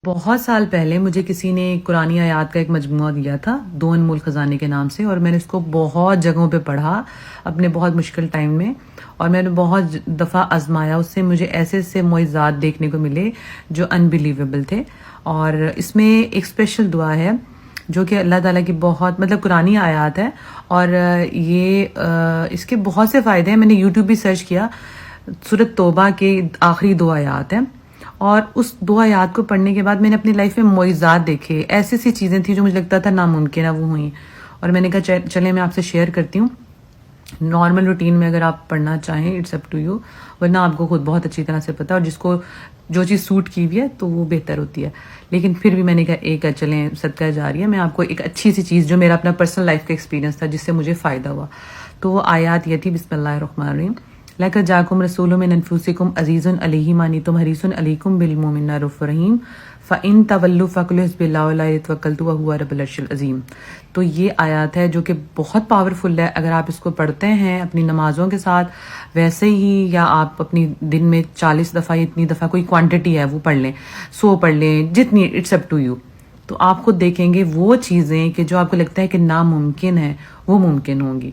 بہت سال پہلے مجھے کسی نے قرآنی آیات کا ایک مجموعہ دیا تھا، دو انمول خزانے کے نام سے، اور میں نے اس کو بہت جگہوں پہ پڑھا اپنے بہت مشکل ٹائم میں، اور میں نے بہت دفعہ آزمایا۔ اس سے مجھے ایسے ایسے معجزات دیکھنے کو ملے جو انبیلیویبل تھے۔ اور اس میں ایک اسپیشل دعا ہے جو کہ اللہ تعالیٰ کی بہت قرآنی آیات ہے، اور اس کے بہت سے فائدے ہیں۔ میں نے یوٹیوب بھی سرچ کیا، سورۃ توبہ کے آخری دو آیات ہیں، اور اس دو آیات کو پڑھنے کے بعد میں نے اپنی لائف میں معجزات دیکھے۔ ایسی ایسی چیزیں تھیں جو مجھے لگتا تھا ناممکن ہے، وہ ہوئیں، اور میں نے کہا چلیں میں آپ سے شیئر کرتی ہوں۔ نارمل روٹین میں اگر آپ پڑھنا چاہیں اٹس اپ ٹو یو، ورنہ آپ کو خود بہت اچھی طرح سے پتا، اور جس کو جو چیز سوٹ کی ہوئی ہے تو وہ بہتر ہوتی ہے۔ لیکن پھر بھی میں نے کہا ایک چلیں صدقہ جاریہ، میں آپ کو ایک اچھی سی چیز جو میرا اپنا پرسنل لائف کا ایکسپیرینس تھا جس سے مجھے فائدہ ہوا، تو وہ آیات یہ تھی۔ بسم اللہ الرحمن الرحیم۔ لَقَدْ جَاءَكُمْ رَسُولٌ مِّنْ أَنفُسِكُمْ عَزِيزٌ عَلَيْهِ مَا عَنِتُّمْ حَرِيصٌ عَلَيْكُمْ بِالْمُؤْمِنِينَ رَءُوفٌ رَحِيمٌ فَإِن تَوَلُّوا فَقُلْ حَسْبِيَ اللَّهُ لَا يَتَوَكَّلْتُ وَهُوَ رَبُّ الْعَرْشِ الْعَظِيمِ۔ تو یہ آیات ہے جو کہ بہت پاورفل ہے۔ اگر آپ اس کو پڑھتے ہیں اپنی نمازوں کے ساتھ ویسے ہی، یا آپ اپنی دن میں 40 دفعہ یا اتنی دفعہ کوئی کوانٹٹی ہے وہ پڑھ لیں، 100 پڑھ لیں، جتنی، اٹس اپ ٹو یو، تو آپ خود دیکھیں گے وہ چیزیں کہ جو آپ کو لگتا ہے کہ ناممکن ہے وہ ممکن ہوں گی۔